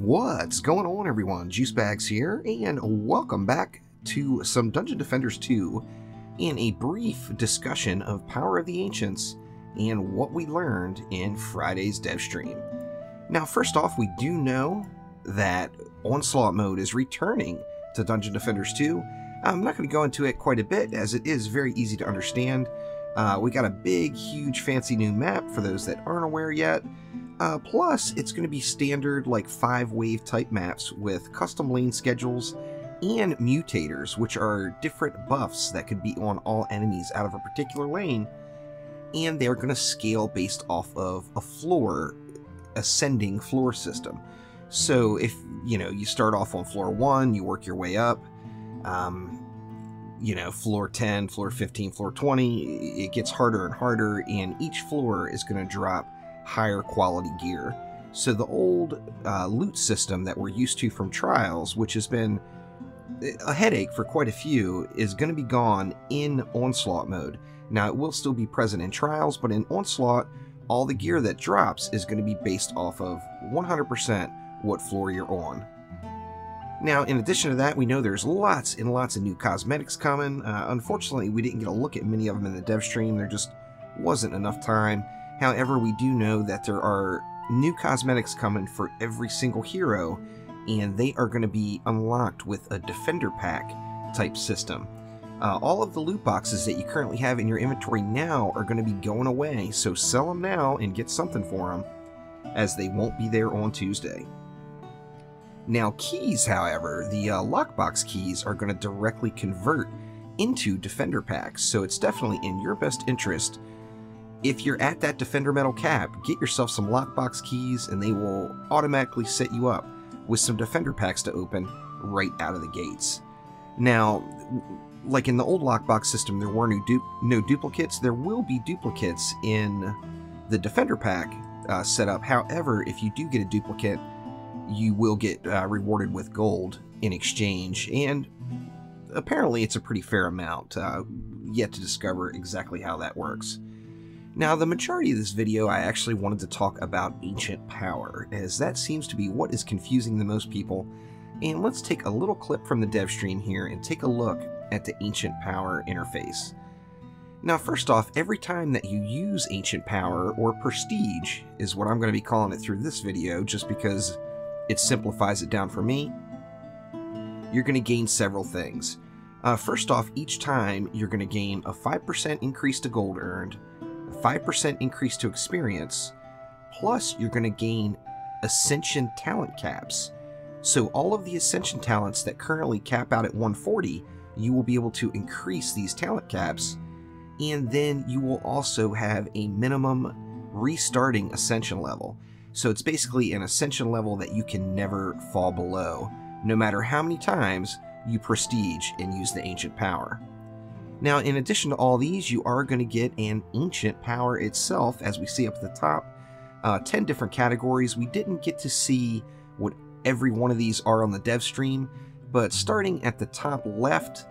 What's going on, everyone? Juicebags here, and welcome back to some Dungeon Defenders 2 and a brief discussion of Power of the Ancients and what we learned in Friday's dev stream. Now, first off, we do know that Onslaught mode is returning to Dungeon Defenders 2. I'm not going to go into it quite a bit, as it is very easy to understand. We got a big, huge, fancy new map for those that aren't aware yet. Plus, it's going to be standard, like 5-wave type maps with custom lane schedules and mutators, which are different buffs that could be on all enemies out of a particular lane, and they're going to scale based off of a floor, ascending floor system. So if, you start off on floor 1, you work your way up, floor 10, floor 15, floor 20, it gets harder and harder, and each floor is going to drop higher quality gear. So the old loot system that we're used to from Trials, which has been a headache for quite a few, is going to be gone in Onslaught mode. Now, it will still be present in Trials, but in Onslaught, all the gear that drops is going to be based off of 100% what floor you're on. Now, in addition to that, we know there's lots and lots of new cosmetics coming. Unfortunately, we didn't get a look at many of them in the dev stream. There just wasn't enough time. However, we do know that there are new cosmetics coming for every single hero, and they are going to be unlocked with a Defender Pack type system. All of the loot boxes that you currently have in your inventory now are going to be going away, so sell them now and get something for them, as they won't be there on Tuesday. Now, keys, however, the lockbox keys are going to directly convert into Defender Packs, so it's definitely in your best interest. If you're at that Defender Metal cap, get yourself some lockbox keys and they will automatically set you up with some Defender Packs to open right out of the gates. Now, like in the old lockbox system, there were no duplicates. There will be duplicates in the Defender Pack setup. However, if you do get a duplicate, you will get rewarded with gold in exchange, and apparently it's a pretty fair amount. Yet to discover exactly how that works. Now, the majority of this video, I actually wanted to talk about Ancient Power, as that seems to be what is confusing the most people. And let's take a little clip from the dev stream here and take a look at the Ancient Power interface. Now, first off, every time that you use Ancient Power, or Prestige, is what I'm going to be calling it through this video, just because it simplifies it down for me, you're going to gain several things. First off, each time you're going to gain a 5% increase to gold earned, 5% increase to experience, plus you're going to gain Ascension talent caps. So all of the Ascension talents that currently cap out at 140, you will be able to increase these talent caps, and then you will also have a minimum restarting Ascension level. So it's basically an Ascension level that you can never fall below, no matter how many times you prestige and use the Ancient Power. Now, in addition to all these, you are going to get an Ancient Power itself, as we see up at the top. 10 different categories. We didn't get to see what every one of these are on the dev stream, but starting at the top left,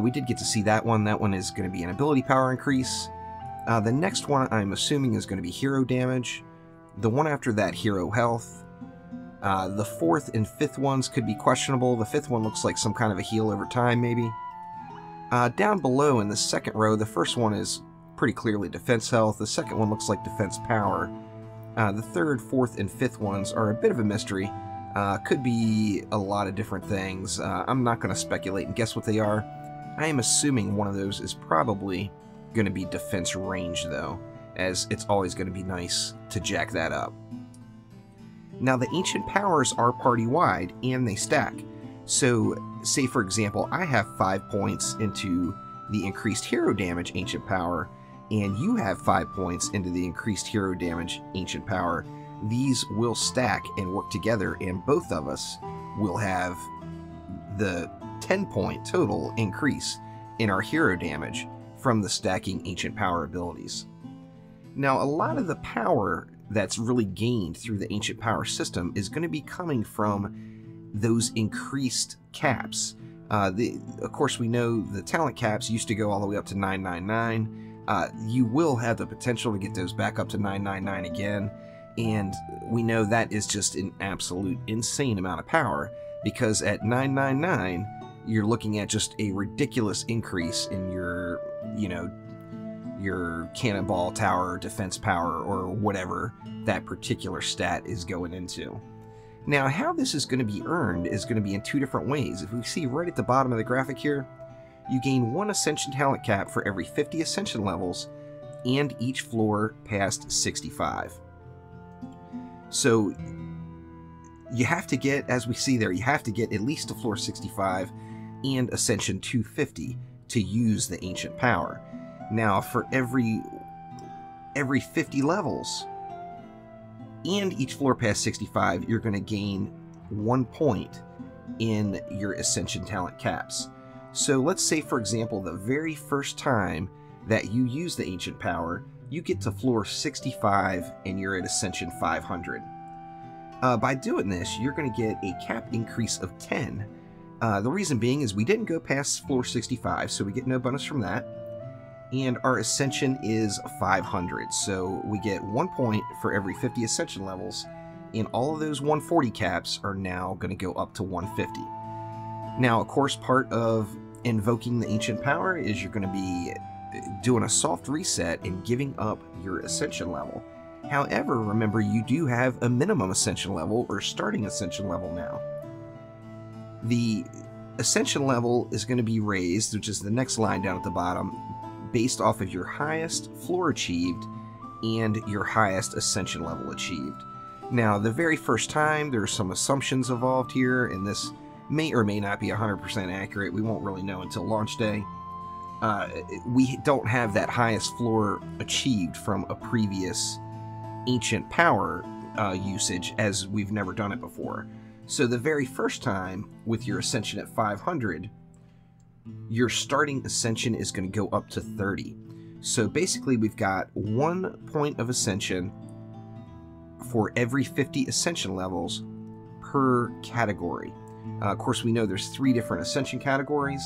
we did get to see that one. That one is going to be an ability power increase. The next one, I'm assuming, is going to be hero damage. The one after that, hero health. The fourth and fifth ones could be questionable. The fifth one looks like some kind of a heal over time, maybe. Down below in the second row, the first one is pretty clearly defense health. The second one looks like defense power. The third, fourth, and fifth ones are a bit of a mystery. Could be a lot of different things. I'm not going to speculate and guess what they are. I am assuming one of those is probably going to be defense range, though, as it's always going to be nice to jack that up. Now, the Ancient Powers are party-wide, and they stack. So, say for example, I have 5 points into the increased hero damage Ancient Power, and you have 5 points into the increased hero damage Ancient Power. These will stack and work together, and both of us will have the 10-point total increase in our hero damage from the stacking Ancient Power abilities. Now, a lot of the power that's really gained through the Ancient Power system is going to be coming from those increased caps. Of course, we know the talent caps used to go all the way up to 999. You will have the potential to get those back up to 999 again, And we know that is just an absolute insane amount of power, because at 999, you're looking at just a ridiculous increase in your, your cannonball tower, defense power, or whatever that particular stat is going into. Now, how this is going to be earned is going to be in two different ways. If we see right at the bottom of the graphic here, you gain 1 Ascension talent cap for every 50 Ascension levels, and each floor past 65. So you have to get, as we see there, you have to get at least to floor 65 and Ascension 250 to use the ancient power. Now, for every 50 levels and each floor past 65, you're going to gain 1 point in your Ascension talent caps. So let's say, for example, the very first time that you use the ancient power, you get to floor 65 and you're at Ascension 500. By doing this, you're going to get a cap increase of 10. The reason being is we didn't go past floor 65, so we get no bonus from that. And our Ascension is 500, so we get 1 point for every 50 Ascension levels, and all of those 140 caps are now going to go up to 150. Now, of course, part of invoking the ancient power is you're going to be doing a soft reset and giving up your Ascension level. However, remember, you do have a minimum Ascension level or starting Ascension level now. The Ascension level is going to be raised, which is the next line down at the bottom, based off of your highest floor achieved and your highest Ascension level achieved. Now, the very first time, there are some assumptions involved here, and this may or may not be 100% accurate. We won't really know until launch day. We don't have that highest floor achieved from a previous ancient power usage, as we've never done it before. So the very first time with your Ascension at 500, your starting Ascension is going to go up to 30. So basically we've got 1 point of Ascension for every 50 Ascension levels per category. Of course, we know there's 3 different Ascension categories.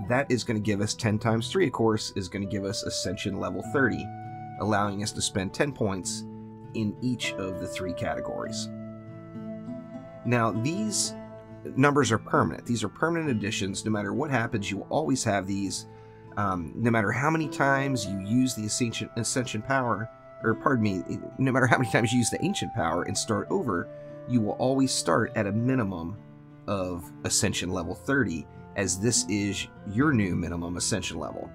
That is going to give us 10 times 3, of course, is going to give us Ascension level 30, allowing us to spend 10 points in each of the 3 categories. Now, these numbers are permanent. These are permanent additions. No matter what happens, you will always have these. No matter how many times you use the Ascension power, or pardon me, no matter how many times you use the ancient power and start over, you will always start at a minimum of Ascension level 30, as this is your new minimum Ascension level.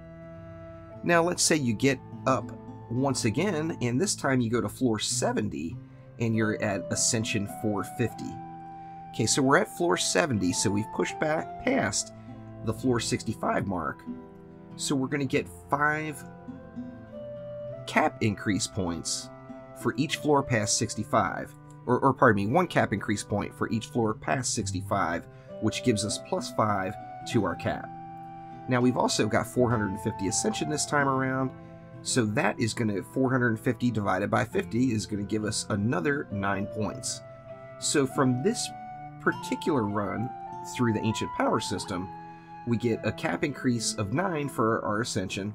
Now, let's say you get up once again, and this time you go to floor 70, and you're at Ascension 450. Okay, so we're at floor 70, so we've pushed back past the floor 65 mark. So we're going to get 5 cap increase points for each floor past 65. Or pardon me, 1 cap increase point for each floor past 65, which gives us +5 to our cap. Now, we've also got 450 Ascension this time around, so that is going to, 450 divided by 50 is going to give us another 9 points. So from this particular run through the ancient power system, we get a cap increase of 9 for our Ascension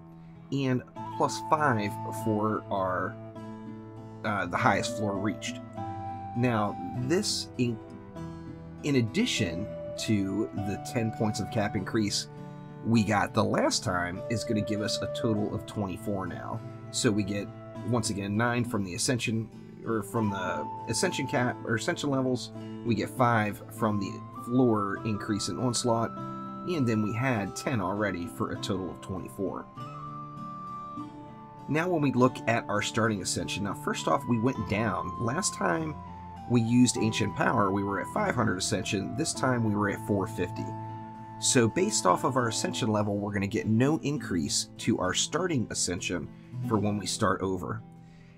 and +5 for our the highest floor reached. Now, this, in addition to the 10 points of cap increase we got the last time, is going to give us a total of 24 now. So we get, once again, 9 from the Ascension, or from the Ascension cap, or Ascension levels. We get 5 from the floor increase in Onslaught, and then we had 10 already for a total of 24. Now when we look at our starting Ascension, now first off, we went down. Last time we used Ancient Power, we were at 500 Ascension. This time we were at 450. So based off of our Ascension level, we're going to get no increase to our starting Ascension for when we start over.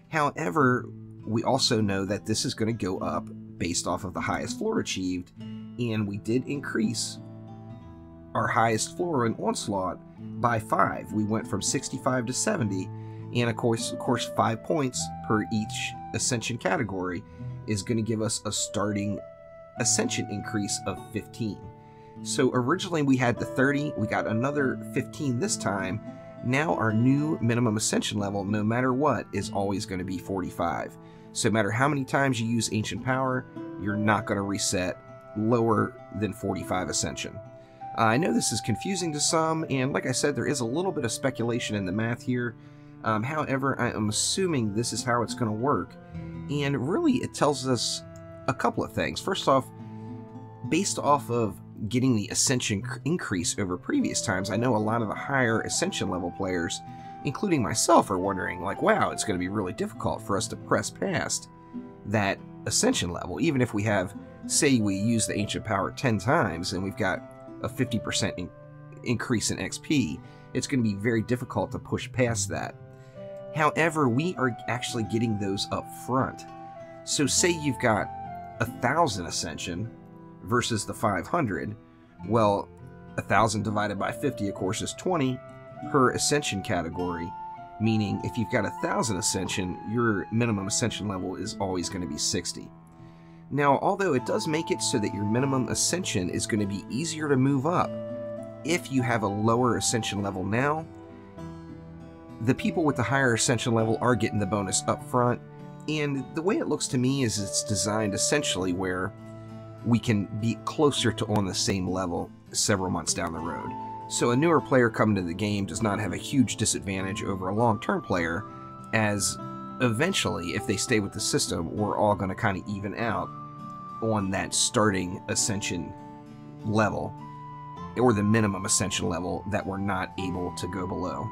However, we also know that this is going to go up based off of the highest floor achieved, and we did increase our highest floor in Onslaught by 5. We went from 65 to 70, and of course 5 points per each Ascension category is going to give us a starting Ascension increase of 15. So originally we had the 30, we got another 15 this time. Now our new minimum Ascension level, no matter what, is always going to be 45. So no matter how many times you use Ancient Power, you're not going to reset lower than 45 Ascension. I know this is confusing to some, and like I said, there is a little bit of speculation in the math here. However, I am assuming this is how it's going to work. And really, it tells us a couple of things. First off, based off of getting the Ascension increase over previous times, I know a lot of the higher Ascension level players, including myself, are wondering, like, wow, it's going to be really difficult for us to press past that Ascension level. Even if we have, say we use the Ancient Power 10 times and we've got a 50% increase in XP, it's going to be very difficult to push past that. However, we are actually getting those up front. So say you've got 1,000 Ascension versus the 500. Well, 1,000 divided by 50, of course, is 20 per Ascension category, meaning if you've got 1,000 Ascension, your minimum Ascension level is always going to be 60. Now, although it does make it so that your minimum Ascension is going to be easier to move up if you have a lower Ascension level now, the people with the higher Ascension level are getting the bonus up front, and the way it looks to me is it's designed essentially where we can be closer to on the same level several months down the road. So a newer player coming to the game does not have a huge disadvantage over a long-term player, as eventually, if they stay with the system, we're all going to kind of even out on that starting Ascension level, or the minimum Ascension level that we're not able to go below.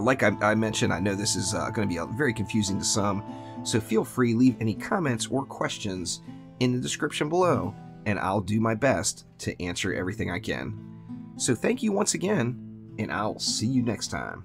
Like I mentioned, I know this is going to be very confusing to some, so feel free, leave any comments or questions in the description below, and I'll do my best to answer everything I can. So thank you once again, and I'll see you next time.